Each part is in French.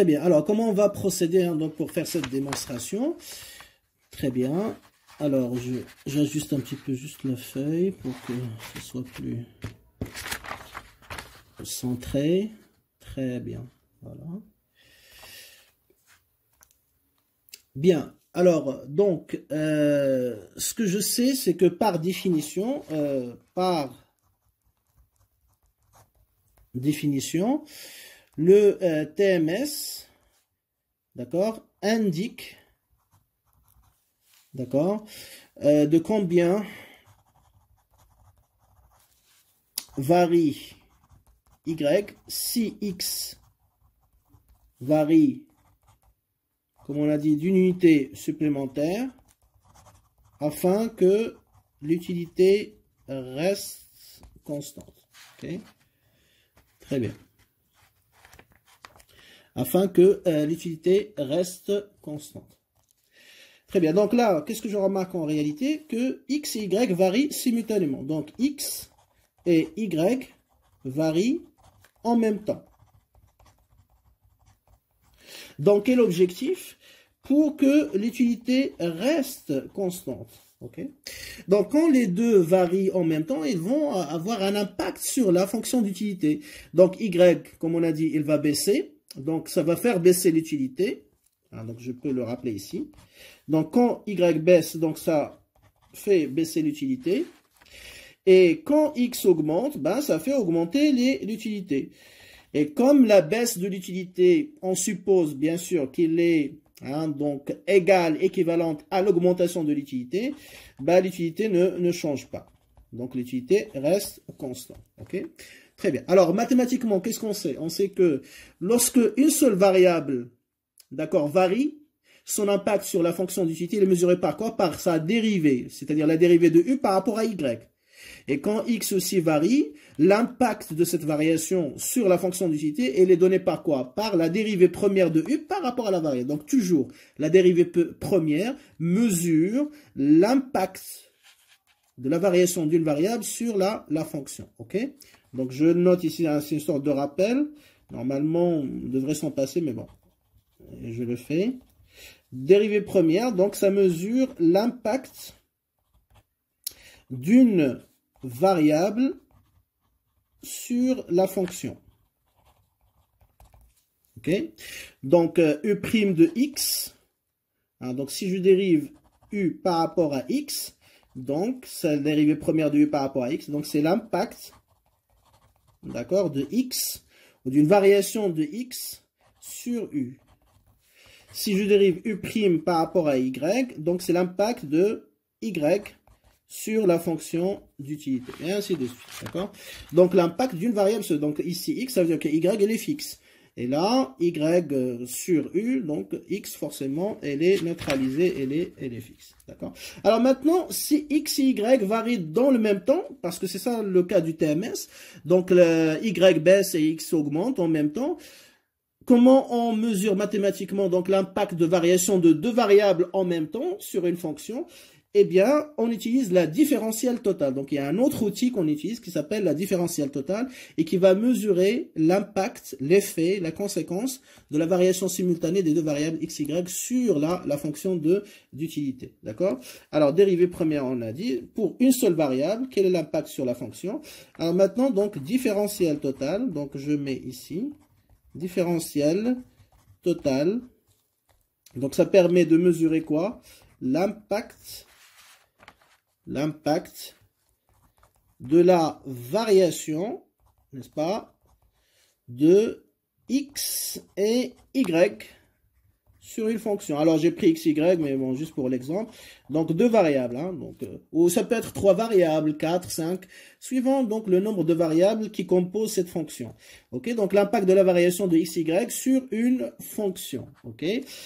très bien. Alors, comment on va procéder hein, donc, pour faire cette démonstration? Très bien. Alors, j'ajuste un petit peu juste la feuille pour que ce soit plus centré. Très bien. Voilà. Bien. Alors, donc, ce que je sais, c'est que par définition, le TMS, d'accord, indique, d'accord, de combien varie Y si X varie, comme on a dit, d'une unité supplémentaire, afin que l'utilité reste constante. Okay? Très bien. Afin que l'utilité reste constante. Très bien. Donc là, qu'est-ce que je remarque en réalité? Que X et Y varient simultanément. Donc X et Y varient en même temps. Donc, quel objectif? Pour que l'utilité reste constante. Okay? Donc, quand les deux varient en même temps, ils vont avoir un impact sur la fonction d'utilité. Donc, Y, comme on a dit, il va baisser. Donc, ça va faire baisser l'utilité. Donc, je peux le rappeler ici. Donc, quand Y baisse, donc ça fait baisser l'utilité. Et quand X augmente, ben, ça fait augmenter l'utilité. Et comme la baisse de l'utilité, on suppose bien sûr qu'il est donc égale, équivalente à l'augmentation de l'utilité, ben, l'utilité ne change pas. Donc l'utilité reste constante. Okay? Très bien. Alors mathématiquement, qu'est-ce qu'on sait? On sait que lorsque une seule variable, d'accord, varie, son impact sur la fonction d'utilité est mesuré par quoi? Par sa dérivée, c'est-à-dire la dérivée de U par rapport à Y. Et quand X aussi varie, l'impact de cette variation sur la fonction d'utilité, elle est donnée par quoi? Par la dérivée première de U par rapport à la variable. Donc toujours, la dérivée première mesure l'impact de la variation d'une variable sur la fonction. Ok? Donc je note ici, c'est une sorte de rappel. Normalement, on devrait s'en passer, mais bon, je le fais. Dérivée première, donc ça mesure l'impact d'une variable sur la fonction. Ok? Donc, U' de X. Donc, si je dérive U par rapport à X, donc, c'est la dérivée première de U par rapport à X. Donc, c'est l'impact, d'accord, de X, ou d'une variation de X sur U. Si je dérive U' par rapport à Y, donc, c'est l'impact de Y sur la fonction d'utilité, et ainsi de suite, d'accord? Donc, l'impact d'une variable, donc ici, X, ça veut dire que Y, elle est fixe. Et là, Y sur U, donc X, forcément, elle est neutralisée, elle est fixe, d'accord? Alors maintenant, si X et Y varient dans le même temps, parce que c'est ça le cas du TMS, donc Y baisse et X augmente en même temps, comment on mesure mathématiquement donc l'impact de variation de deux variables en même temps sur une fonction? Eh bien, on utilise la différentielle totale. Donc, il y a un autre outil qu'on utilise qui s'appelle la différentielle totale et qui va mesurer l'impact, l'effet, la conséquence de la variation simultanée des deux variables x, y sur la fonction d'utilité. D'accord? Alors, dérivée première, on a dit, pour une seule variable, quel est l'impact sur la fonction? Alors maintenant, donc, différentielle totale. Donc, je mets ici, différentielle totale. Donc, ça permet de mesurer quoi? L'impact de la variation, n'est-ce pas, de X et Y sur une fonction. Alors, j'ai pris X, Y, mais bon, juste pour l'exemple. Donc, deux variables, hein, donc, ou ça peut être trois variables, 4, 5, suivant donc le nombre de variables qui composent cette fonction. Ok, donc l'impact de la variation de X, Y sur une fonction. Ok,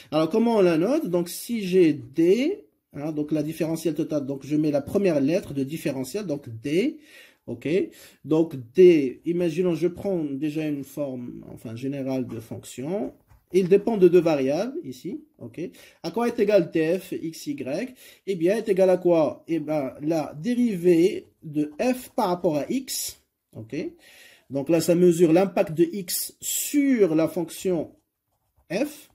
alors comment on la note? Donc, si j'ai D, hein, donc la différentielle totale, donc je mets la première lettre de différentielle, donc D. Ok, donc D, imaginons, je prends déjà une forme, enfin, générale de fonction. Il dépend de deux variables, ici, ok. À quoi est égal TF, x, y? Eh bien, est égal à quoi? Eh bien, la dérivée de f par rapport à x, ok. Donc là, ça mesure l'impact de x sur la fonction f.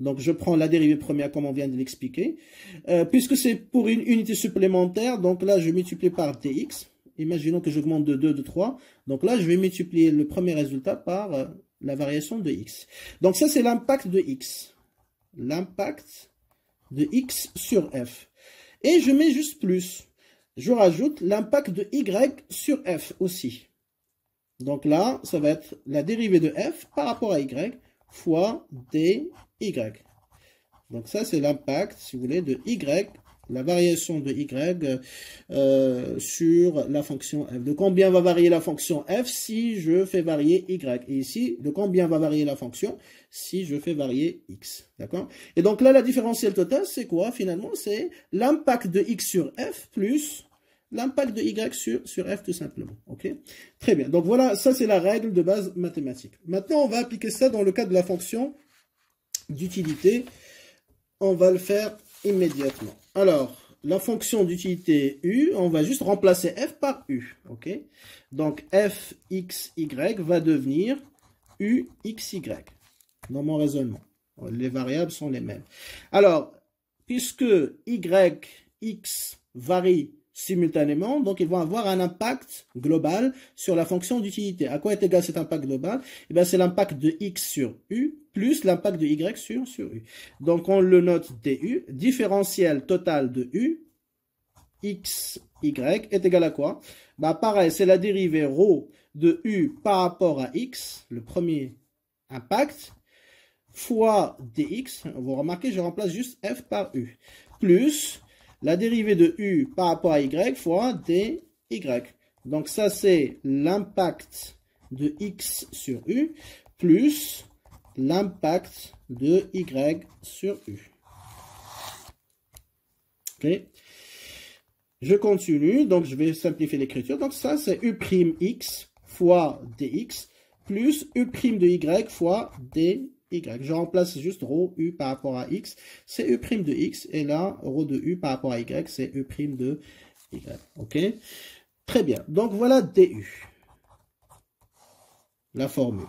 Donc, je prends la dérivée première comme on vient de l'expliquer. Puisque c'est pour une unité supplémentaire, donc là, je multiplie par dx. Imaginons que j'augmente de 2, de 3. Donc là, je vais multiplier le premier résultat par la variation de x. Donc ça, c'est l'impact de x. L'impact de x sur f. Et je mets juste plus. Je rajoute l'impact de y sur f aussi. Donc là, ça va être la dérivée de f par rapport à y fois dy. Donc ça, c'est l'impact, si vous voulez, de y, la variation de y sur la fonction f. De combien va varier la fonction f si je fais varier y. Et ici, de combien va varier la fonction si je fais varier x. D'accord? Et donc là, la différentielle totale, c'est quoi finalement? C'est l'impact de x sur f plus l'impact de y sur f tout simplement. Ok? Très bien. Donc voilà, ça c'est la règle de base mathématique. Maintenant, on va appliquer ça dans le cas de la fonction d'utilité. On va le faire immédiatement. Alors, la fonction d'utilité u, on va juste remplacer f par u. Ok? Donc f x y va devenir u x y dans mon raisonnement. Les variables sont les mêmes. Alors, puisque y, x varie simultanément, donc ils vont avoir un impact global sur la fonction d'utilité. À quoi est égal cet impact global? Eh bien, c'est l'impact de x sur u plus l'impact de y sur u. Donc, on le note du, différentiel total de u, x, y, est égal à quoi? Bah, pareil, c'est la dérivée ρ de u par rapport à x, le premier impact, fois dx. Vous remarquez, je remplace juste f par u, plus la dérivée de u par rapport à y fois dy. Donc ça, c'est l'impact de x sur u plus l'impact de y sur u. Ok. Je continue, donc je vais simplifier l'écriture. Donc ça, c'est u'x fois dx plus u' de y fois dy. Je remplace juste ρ u par rapport à x, c'est u' de x, et là, ρ de u par rapport à y, c'est u' de y. Ok? Très bien. Donc voilà du. La formule.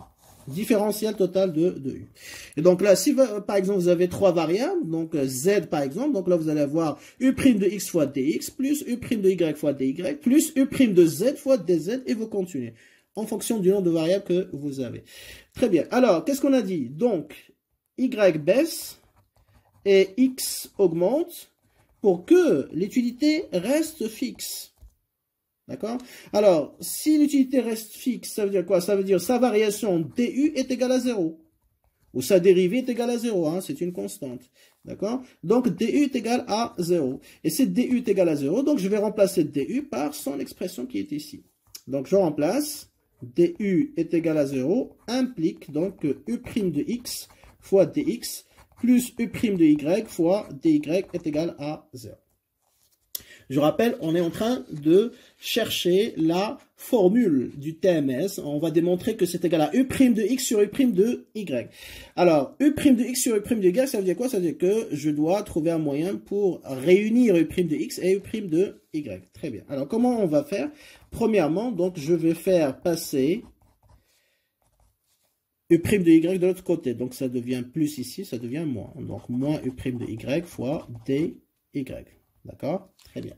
Différentiel total de u. Et donc là, si par exemple vous avez trois variables, donc z par exemple, donc là vous allez avoir u' de x fois dx, plus u' de y fois dy, plus u' de z fois dz, et vous continuez en fonction du nombre de variables que vous avez. Très bien. Alors, qu'est-ce qu'on a dit? Donc, y baisse et x augmente pour que l'utilité reste fixe. D'accord? Alors, si l'utilité reste fixe, ça veut dire quoi? Ça veut dire sa variation du est égale à 0. Ou sa dérivée est égale à 0. Hein, c'est une constante. D'accord? Donc, du est égal à 0. Et c'est du est égal à 0. Donc, je vais remplacer du par son expression qui est ici. Donc, je remplace du est égal à 0 implique donc que u' de x fois dx plus u' de y fois dy est égal à 0. Je rappelle, on est en train de chercher la formule du TMS. On va démontrer que c'est égal à u' de x sur u' de y. Alors, u' de x sur u' de y, ça veut dire quoi? Ça veut dire que je dois trouver un moyen pour réunir u' de x et u' de y. Très bien. Alors, comment on va faire? Premièrement, donc, je vais faire passer u' de y de l'autre côté. Donc, ça devient plus ici, ça devient moins. Donc, moins u' de y fois dy. D'accord? Très bien.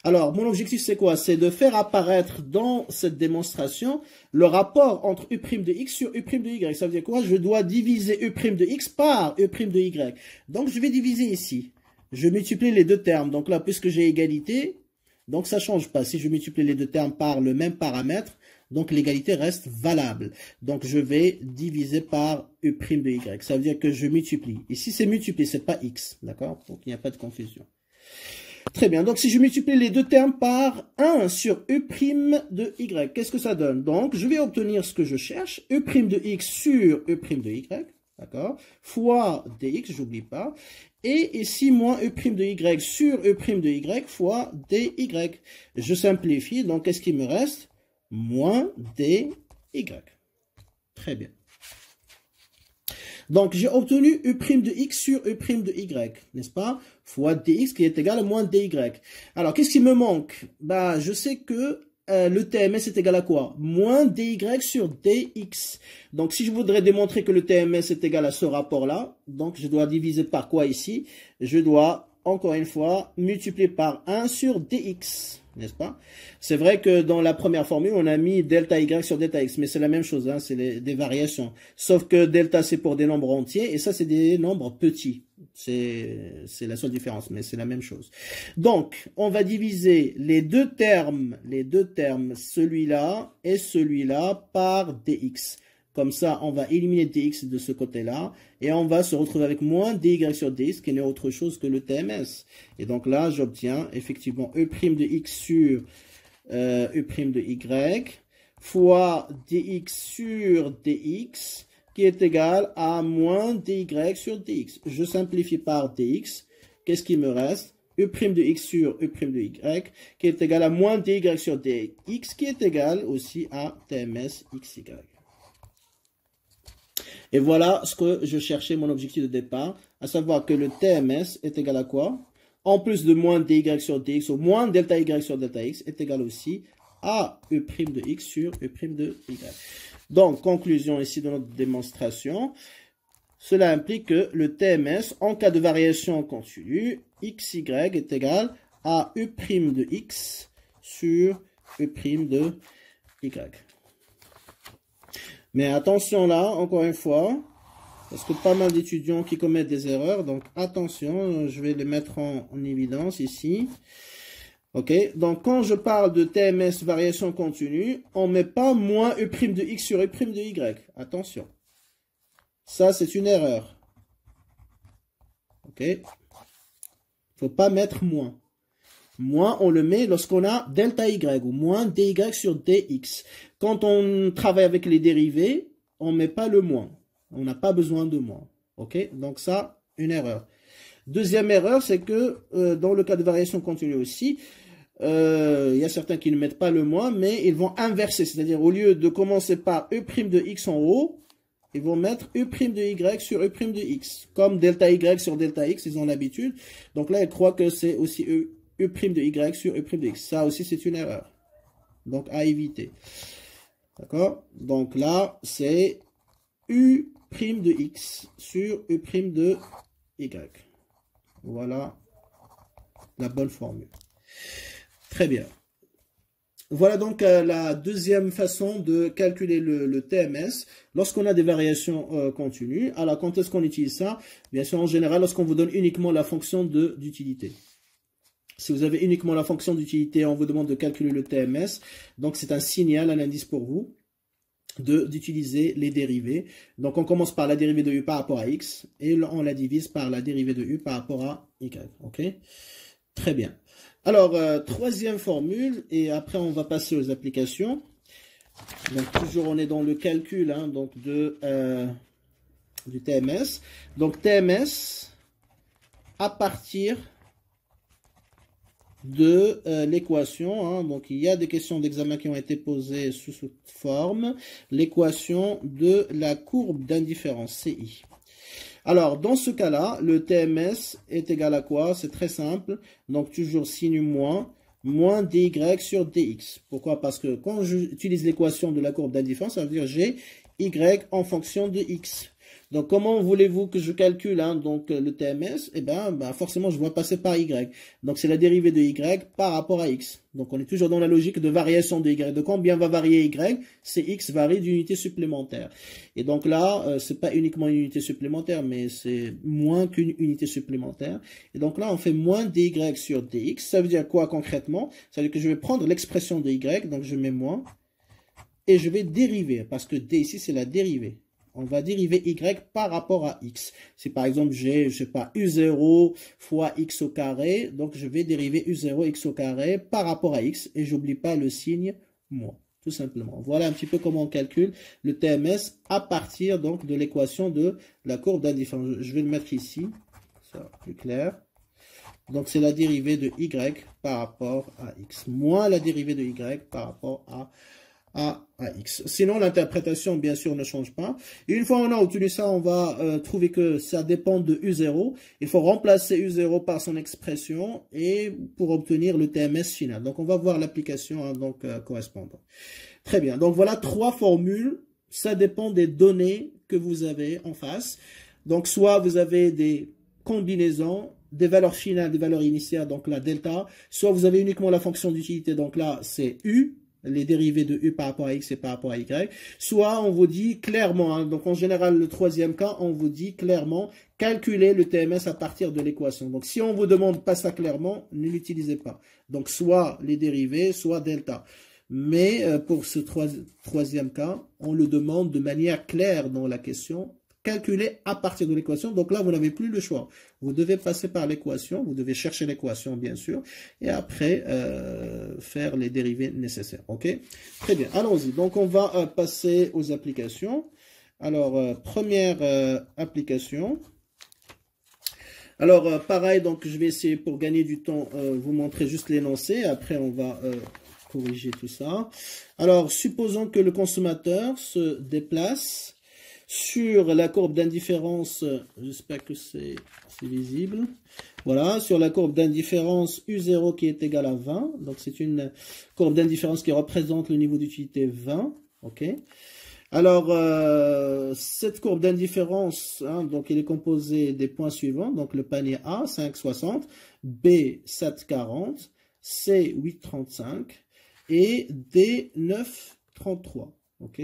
Alors, mon objectif, c'est quoi? C'est de faire apparaître dans cette démonstration le rapport entre u' de x sur u' de y. Ça veut dire quoi? Je dois diviser u' de x par u' de y. Donc, je vais diviser ici. Je multiplie les deux termes. Donc là, puisque j'ai égalité, donc ça ne change pas. Si je multiplie les deux termes par le même paramètre, donc l'égalité reste valable. Donc, je vais diviser par u' de y. Ça veut dire que je multiplie. Ici, c'est multiplié, c'est pas x. D'accord? Donc, il n'y a pas de confusion. Très bien, donc si je multiplie les deux termes par 1 sur u' de y, qu'est-ce que ça donne? Donc, je vais obtenir ce que je cherche, u' de x sur u' de y, d'accord, fois dx, j'oublie pas, et ici, moins u' de y sur u' de y fois dy. Je simplifie, donc qu'est-ce qui me reste? Moins dy. Très bien. Donc, j'ai obtenu u' de x sur u' de y, n'est-ce pas? Fois dx qui est égal à moins dy. Alors, qu'est-ce qui me manque? Bah, je sais que le TMS est égal à quoi? Moins dy sur dx. Donc, si je voudrais démontrer que le TMS est égal à ce rapport-là, donc je dois diviser par quoi ici? Je dois, encore une fois, multiplier par 1 sur dx. N'est-ce pas? C'est vrai que dans la première formule, on a mis delta y sur delta x, mais c'est la même chose, hein, c'est des variations. Sauf que delta, c'est pour des nombres entiers, et ça, c'est des nombres petits. C'est la seule différence, mais c'est la même chose. Donc, on va diviser les deux termes, celui-là et celui-là, par dx. Comme ça, on va éliminer dx de ce côté-là, et on va se retrouver avec moins dy sur dx, qui n'est autre chose que le TMS. Et donc là, j'obtiens effectivement e' de x sur e' de y, fois dx sur dx, qui est égal à moins dy sur dx. Je simplifie par dx. Qu'est-ce qui me reste? e' de x sur e' de y, qui est égal à moins dy sur dx, qui est égal aussi à TMS xy. Et voilà ce que je cherchais, mon objectif de départ, à savoir que le TMS est égal à quoi? En plus de moins dy sur dx, ou moins delta y sur delta x, est égal aussi à e' de x sur e' de y. Donc, conclusion ici de notre démonstration, cela implique que le TMS, en cas de variation continue, xy est égal à e' de x sur e' de y. Mais attention là, encore une fois, parce que pas mal d'étudiants qui commettent des erreurs, donc attention, je vais les mettre en évidence ici. Ok, donc quand je parle de TMS variation continue, on ne met pas moins e' de x sur e' de y. Attention. Ça, c'est une erreur. Ok, il ne faut pas mettre moins. Moins, on le met lorsqu'on a delta y ou moins dy sur dx. Quand on travaille avec les dérivés, on ne met pas le moins. On n'a pas besoin de moins. Ok, donc ça, une erreur. Deuxième erreur, c'est que dans le cas de variation continue aussi, il y a certains qui ne mettent pas le moins, mais ils vont inverser. C'est-à-dire, au lieu de commencer par e' de x en haut, ils vont mettre e' de y sur e' de x. Comme delta y sur delta x, ils ont l'habitude. Donc là, ils croient que c'est aussi e' de y sur e' de x. Ça aussi, c'est une erreur. Donc, à éviter. D'accord? Donc là, c'est u' de x sur e' de y. Voilà la bonne formule. Très bien. Voilà donc la deuxième façon de calculer le TMS lorsqu'on a des variations continues. Alors, quand est-ce qu'on utilise ça? Bien sûr, en général, lorsqu'on vous donne uniquement la fonction d'utilité. Si vous avez uniquement la fonction d'utilité, on vous demande de calculer le TMS. Donc, c'est un signal, un indice pour vous d'utiliser les dérivés. Donc, on commence par la dérivée de u par rapport à x et on la divise par la dérivée de u par rapport à y. OK? Très bien. Alors, troisième formule, et après, on va passer aux applications. Donc, toujours, on est dans le calcul hein, donc du TMS. Donc, TMS à partir de l'équation. Hein, donc, il y a des questions d'examen qui ont été posées sous cette forme. L'équation de la courbe d'indifférence, CI. Alors, dans ce cas-là, le TMS est égal à quoi? C'est très simple. Donc, toujours signe moins dy sur dx. Pourquoi? Parce que quand j'utilise l'équation de la courbe d'indifférence, ça veut dire j'ai y en fonction de x. Donc, comment voulez-vous que je calcule hein, donc, le TMS? Eh bien, forcément, je dois passer par y. Donc, c'est la dérivée de y par rapport à x. Donc, on est toujours dans la logique de variation de y. De combien va varier y? C'est x varie d'une unité supplémentaire. Et donc là, c'est pas uniquement une unité supplémentaire, mais c'est moins qu'une unité supplémentaire. Et donc là, on fait moins dy sur dx. Ça veut dire quoi concrètement? Ça veut dire que je vais prendre l'expression de y, donc je mets moins, et je vais dériver, parce que d ici, c'est la dérivée. On va dériver y par rapport à x. Si par exemple j'ai, je sais pas, u0 fois x au carré, donc je vais dériver u0 x au carré par rapport à x et j'oublie pas le signe moins, tout simplement. Voilà un petit peu comment on calcule le TMS à partir donc de l'équation de la courbe d'indifférence. Je vais le mettre ici, ça va plus clair. Donc c'est la dérivée de y par rapport à x, moins la dérivée de y par rapport à à x. Sinon, l'interprétation, bien sûr, ne change pas. Et une fois on a obtenu ça, on va trouver que ça dépend de U0. Il faut remplacer U0 par son expression et pour obtenir le TMS final. Donc, on va voir l'application correspondante. Très bien. Donc, voilà 3 formules. Ça dépend des données que vous avez en face. Donc, soit vous avez des combinaisons, des valeurs finales, des valeurs initiales, donc la delta. Soit vous avez uniquement la fonction d'utilité, donc là, c'est U. Les dérivés de U par rapport à X et par rapport à Y. Soit on vous dit clairement, hein, donc en général le troisième cas, on vous dit clairement calculer le TMS à partir de l'équation. Donc si on vous demande pas ça clairement, ne l'utilisez pas. Donc soit les dérivés, soit delta. Mais pour ce troisième cas, on le demande de manière claire dans la question. Calculer à partir de l'équation. Donc là, vous n'avez plus le choix. Vous devez passer par l'équation. Vous devez chercher l'équation, bien sûr. Et après, faire les dérivés nécessaires. OK? Très bien. Allons-y. Donc, on va passer aux applications. Alors, première application. Alors, pareil, donc je vais essayer, pour gagner du temps, vous montrer juste l'énoncé. Après, on va corriger tout ça. Alors, supposons que le consommateur se déplace sur la courbe d'indifférence, j'espère que c'est visible. Voilà, sur la courbe d'indifférence U0 qui est égale à 20. Donc, c'est une courbe d'indifférence qui représente le niveau d'utilité 20. OK. Alors, cette courbe d'indifférence, hein, donc, elle est composée des points suivants. Donc, le panier A, 5,60, B, 7,40, C, 8,35 et D, 9,33. OK.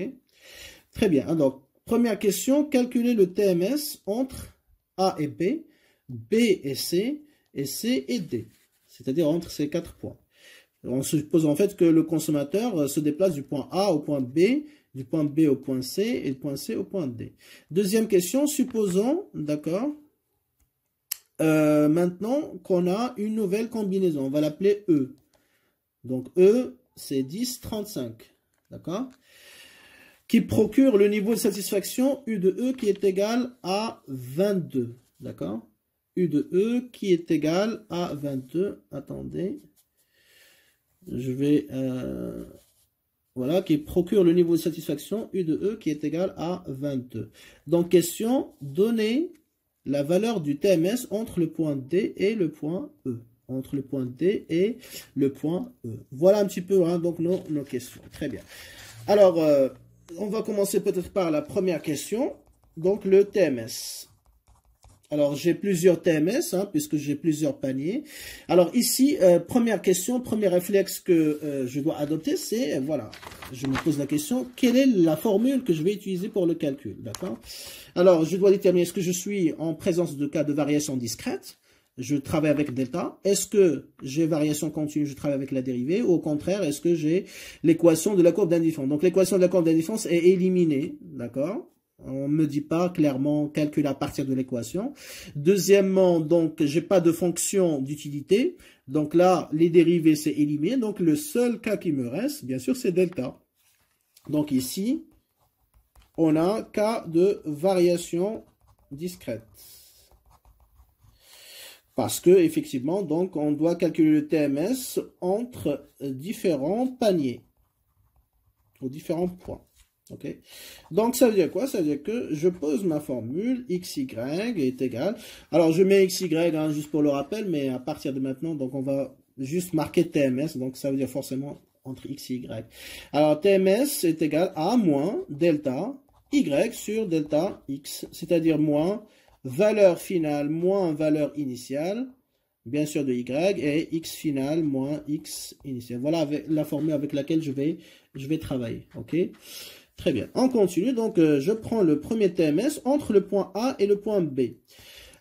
Très bien. Donc, première question, calculer le TMS entre A et B, B et C et D, c'est-à-dire entre ces 4 points. On suppose en fait que le consommateur se déplace du point A au point B, du point B au point C et du point C au point D. Deuxième question, supposons, d'accord, maintenant qu'on a une nouvelle combinaison, on va l'appeler E. Donc E, c'est 10, 35, d'accord, qui procure le niveau de satisfaction U de E qui est égal à 22. D'accord? U de E qui est égal à 22. Attendez. Je vais... voilà, qui procure le niveau de satisfaction U de E qui est égal à 22. Donc, question, donnez la valeur du TMS entre le point D et le point E. Entre le point D et le point E. Voilà un petit peu hein, donc nos questions. Très bien. Alors... on va commencer peut-être par la première question, donc le TMS. Alors, j'ai plusieurs TMS, hein, puisque j'ai plusieurs paniers. Alors ici, première question, premier réflexe que je dois adopter, c'est, voilà, je me pose la question, quelle est la formule que je vais utiliser pour le calcul, d'accord? Alors, je dois déterminer, est-ce que je suis en présence de cas de variation discrète? Je travaille avec delta. Est-ce que j'ai variation continue, je travaille avec la dérivée, ou au contraire, est-ce que j'ai l'équation de la courbe d'indifférence? Donc, l'équation de la courbe d'indifférence est éliminée, d'accord? On ne me dit pas clairement calcul à partir de l'équation. Deuxièmement, donc, j'ai pas de fonction d'utilité. Donc là, les dérivés, c'est éliminé. Donc, le seul cas qui me reste, bien sûr, c'est delta. Donc ici, on a cas de variation discrète. Parce que, effectivement, donc, on doit calculer le TMS entre différents paniers, aux différents points. OK? Donc, ça veut dire quoi? Ça veut dire que je pose ma formule, xy est égal. Alors, je mets xy, hein, juste pour le rappel, mais à partir de maintenant, donc, on va juste marquer TMS. Donc, ça veut dire forcément entre x et y. Alors, TMS est égal à moins delta y sur delta x, c'est-à-dire moins valeur finale moins valeur initiale, bien sûr de y, et x final moins x initial. Voilà la formule avec laquelle je vais travailler. OK? Très bien. On continue. Donc, je prends le premier TMS entre le point A et le point B.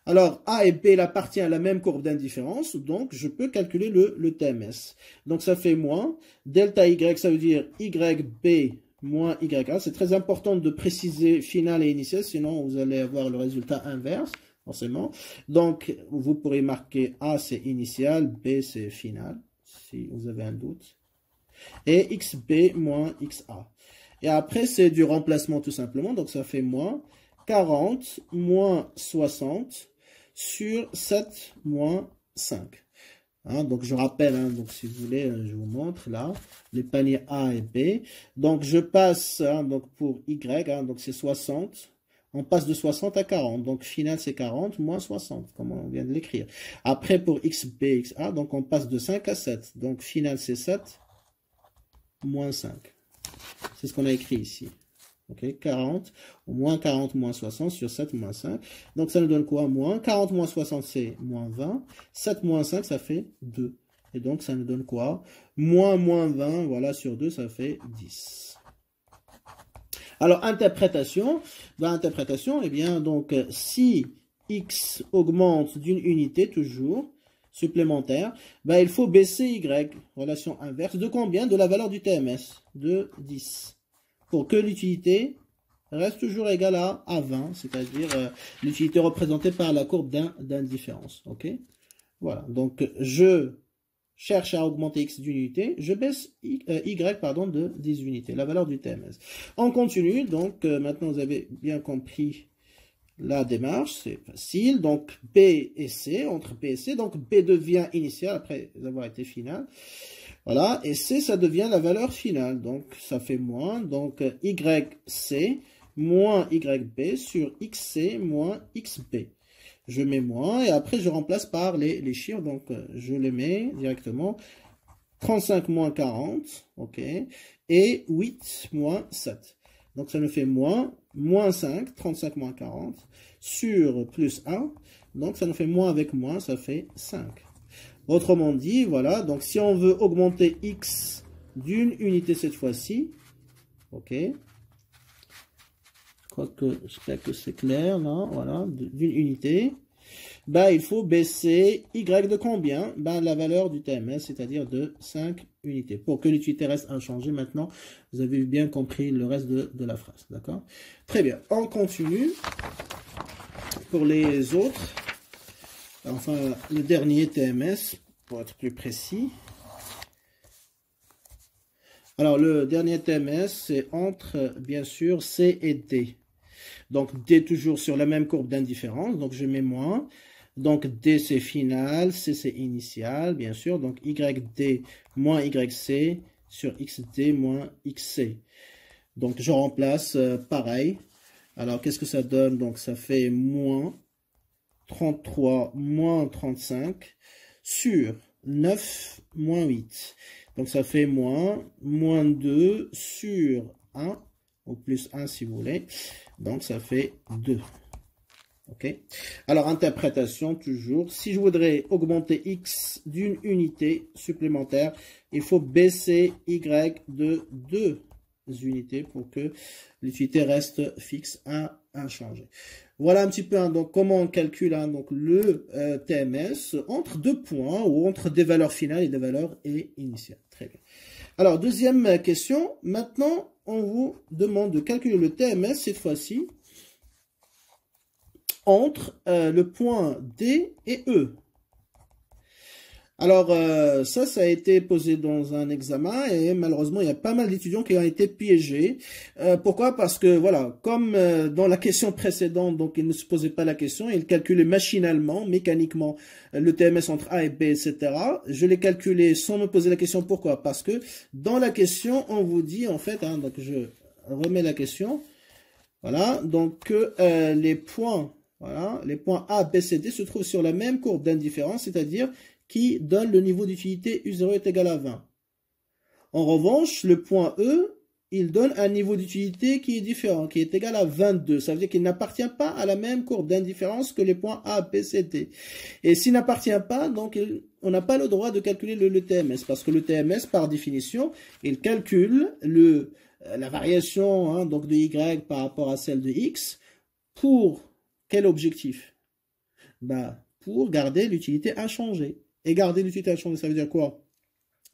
Alors, A et B appartiennent à la même courbe d'indifférence, donc je peux calculer le TMS. Donc, ça fait moins. Delta Y, ça veut dire YB moins YA. C'est très important de préciser final et initial, sinon vous allez avoir le résultat inverse, forcément. Donc, vous pourrez marquer A, c'est initial, B, c'est final, si vous avez un doute. Et XB moins XA. Et après, c'est du remplacement tout simplement. Donc, ça fait moins 40 moins 60 sur 7 moins 5. Hein, donc je rappelle, hein, donc si vous voulez, je vous montre là, les paniers A et B. Donc je passe, hein, donc pour Y, hein, donc c'est 60. On passe de 60 à 40. Donc final c'est 40 moins 60, comme on vient de l'écrire. Après pour XB, XA, donc on passe de 5 à 7. Donc final c'est 7 moins 5. C'est ce qu'on a écrit ici. Ok, 40, moins 40 moins 60 sur 7 moins 5. Donc ça nous donne quoi? Moins 40 moins 60 c'est moins 20. 7 moins 5 ça fait 2. Et donc ça nous donne quoi? Moins 20, voilà, sur 2 ça fait 10. Alors interprétation, dans l'interprétation, eh bien donc si x augmente d'une unité toujours, supplémentaire, ben, il faut baisser y, relation inverse, de combien? De la valeur du TMS, de 10. Pour que l'utilité reste toujours égale à 20, c'est-à-dire l'utilité représentée par la courbe d'indifférence. Ok, voilà, donc je cherche à augmenter x d'une unité, je baisse y pardon, de 10 unités, la valeur du TMS. On continue, donc maintenant vous avez bien compris la démarche, c'est facile. Donc B et C, entre B et C, donc B devient initial après avoir été final. Voilà, et C, ça devient la valeur finale. Donc, ça fait moins. Donc, YC moins YB sur XC moins XB. Je mets moins et après, je remplace par les chiffres. Donc, je les mets directement. 35 moins 40, ok. Et 8 moins 7. Donc, ça nous fait moins 5, 35 moins 40, sur plus 1. Donc, ça nous fait moins avec moins, ça fait 5. Autrement dit, voilà, donc si on veut augmenter x d'une unité cette fois-ci, ok, j'espère que c'est clair, là, voilà, d'une unité, bah, il faut baisser y de combien? Bah, la valeur du TMS, c'est-à-dire de 5 unités. Pour que l'utilité reste inchangée, maintenant, vous avez bien compris le reste de la phrase, d'accord? Très bien, on continue pour les autres. Enfin, le dernier TMS, pour être plus précis. Alors, le dernier TMS, c'est entre, bien sûr, C et D. Donc, D toujours sur la même courbe d'indifférence. Donc, je mets moins. Donc, D, c'est final. C, c'est initial, bien sûr. Donc, YD moins YC sur XD moins XC. Donc, je remplace pareil. Alors, qu'est-ce que ça donne? Donc, ça fait moins 33 moins 35 sur 9 moins 8. Donc ça fait moins 2 sur 1, ou plus 1 si vous voulez. Donc ça fait 2. Ok. Alors interprétation toujours. Si je voudrais augmenter x d'une unité supplémentaire, il faut baisser y de 2 unités pour que l'unité reste fixe à inchangée. Voilà un petit peu hein, donc comment on calcule hein, donc le TMS entre deux points ou entre des valeurs finales et des valeurs initiales. Très bien. Alors deuxième question. Maintenant on vous demande de calculer le TMS cette fois-ci entre le point D et E. Alors, ça a été posé dans un examen et malheureusement, il y a pas mal d'étudiants qui ont été piégés. Pourquoi? Parce que, voilà, comme dans la question précédente, donc ils ne se posaient pas la question, ils calculaient machinalement, mécaniquement, le TMS entre A et B, etc. Je l'ai calculé sans me poser la question. Pourquoi? Parce que dans la question, on vous dit, en fait, hein, donc je remets la question, voilà, donc que les points, voilà, les points A, B, C, D se trouvent sur la même courbe d'indifférence, c'est-à-dire qui donne le niveau d'utilité U0 est égal à 20. En revanche, le point E, il donne un niveau d'utilité qui est différent, qui est égal à 22. Ça veut dire qu'il n'appartient pas à la même courbe d'indifférence que les points A, B, C, D. Et s'il n'appartient pas, donc on n'a pas le droit de calculer le TMS, parce que le TMS, par définition, il calcule la variation hein, donc de Y par rapport à celle de X pour quel objectif? Bah, pour garder l'utilité inchangée. Et garder l'utilité inchangée, ça veut dire quoi?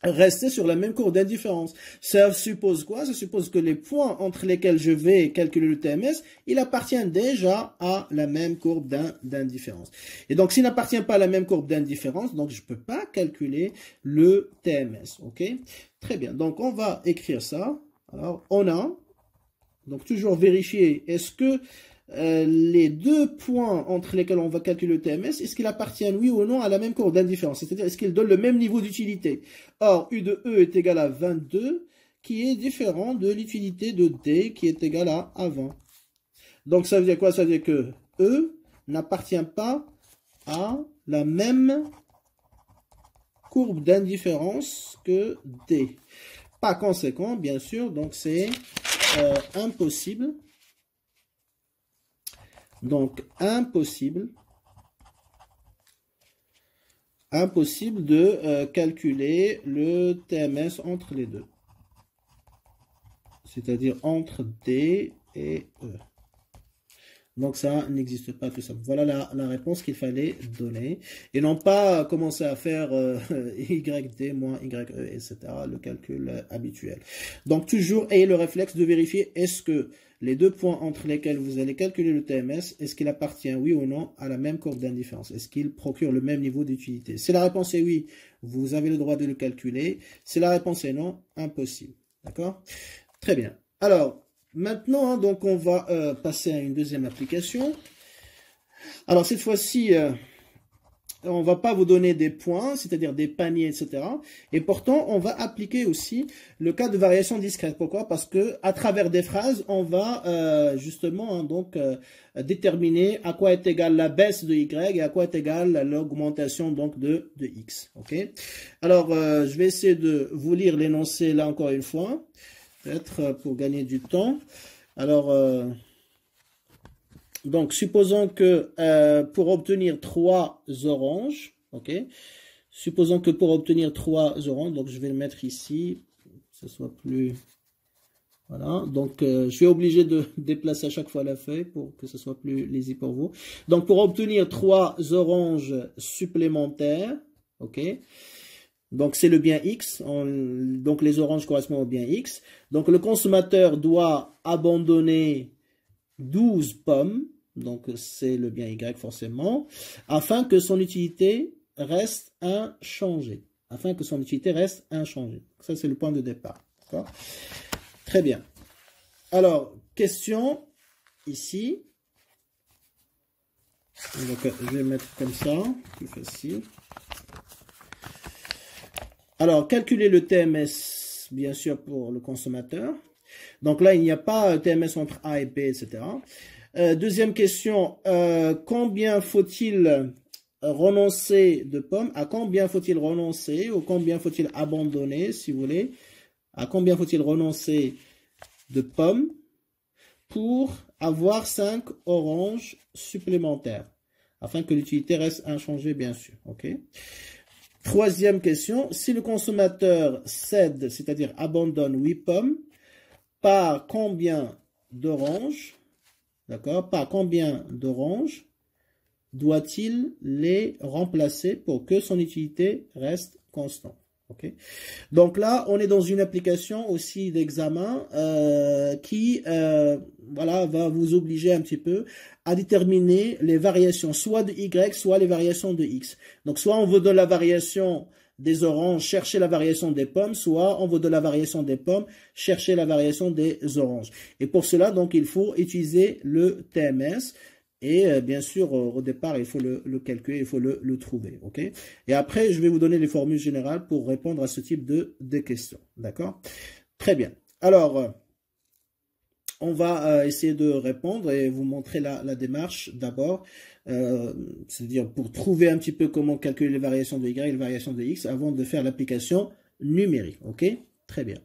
Rester sur la même courbe d'indifférence. Ça suppose quoi? Ça suppose que les points entre lesquels je vais calculer le TMS, il appartient déjà à la même courbe d'indifférence. Et donc, s'il n'appartient pas à la même courbe d'indifférence, donc je ne peux pas calculer le TMS. Ok? Très bien. Donc, on va écrire ça. Alors, on a, donc toujours vérifier, est-ce que les deux points entre lesquels on va calculer le TMS, est-ce qu'ils appartiennent, oui ou non, à la même courbe d'indifférence? C'est-à-dire, est-ce qu'ils donnent le même niveau d'utilité? Or, U de E est égal à 22, qui est différent de l'utilité de D, qui est égal à 20. Donc, ça veut dire quoi? Ça veut dire que E n'appartient pas à la même courbe d'indifférence que D. Par conséquent, bien sûr, donc c'est impossible. Donc, impossible de calculer le TMS entre les deux. C'est-à-dire entre D et E. Donc ça n'existe pas tout ça. Voilà la réponse qu'il fallait donner. Et non pas commencer à faire YD moins YE, etc. Le calcul habituel. Donc toujours ayez le réflexe de vérifier est-ce que les deux points entre lesquels vous allez calculer le TMS, est-ce qu'il appartient oui ou non à la même courbe d'indifférence? Est-ce qu'il procure le même niveau d'utilité? Si la réponse est oui, vous avez le droit de le calculer. Si la réponse est non, impossible. D'accord? Très bien. Alors, maintenant, donc, on va passer à une deuxième application. Alors, cette fois-ci, on ne va pas vous donner des points, c'est-à-dire des paniers, etc. Et pourtant, on va appliquer aussi le cas de variation discrète. Pourquoi? Parce que à travers des phrases, on va justement déterminer à quoi est égale la baisse de Y et à quoi est égale l'augmentation donc de X. Ok? Alors, je vais essayer de vous lire l'énoncé là encore une fois, peut-être pour gagner du temps. Alors, donc, supposons que pour obtenir 3 oranges, ok, supposons que pour obtenir 3 oranges, donc je vais le mettre ici, que ce soit plus, voilà, donc je suis obligé de déplacer à chaque fois la feuille pour que ce soit plus lisible pour vous. Donc, pour obtenir 3 oranges supplémentaires, ok, donc c'est le bien X, donc les oranges correspondent au bien X, donc le consommateur doit abandonner 12 pommes, donc c'est le bien Y forcément, afin que son utilité reste inchangée. Afin que son utilité reste inchangée. Ça, c'est le point de départ. Très bien. Alors, question ici. Donc, je vais mettre comme ça, plus facile. Alors, calculer le TMS, bien sûr, pour le consommateur. Donc là, il n'y a pas TMS entre A et B, etc. Deuxième question, combien faut-il renoncer de pommes? À combien faut-il renoncer ou combien faut-il abandonner, si vous voulez? À combien faut-il renoncer de pommes pour avoir 5 oranges supplémentaires? Afin que l'utilité reste inchangée, bien sûr. Ok. Troisième question, si le consommateur cède, c'est-à-dire abandonne 8 pommes, par combien d'oranges, d'accord, par combien d'oranges doit-il les remplacer pour que son utilité reste constante? Okay. Donc là, on est dans une application aussi d'examen qui voilà, va vous obliger un petit peu à déterminer les variations soit de Y, soit les variations de X. Donc soit on vous donne la variation des oranges, cherchez la variation des pommes, soit on vous donne la variation des pommes, cherchez la variation des oranges. Et pour cela, donc, il faut utiliser le TMS. Et bien sûr, au départ, il faut le calculer, il faut le trouver. Ok. Et après, je vais vous donner les formules générales pour répondre à ce type de questions. D'accord? Très bien. Alors, on va essayer de répondre et vous montrer la démarche d'abord. C'est-à-dire pour trouver un petit peu comment calculer les variations de Y et les variations de X avant de faire l'application numérique. Ok? Très bien.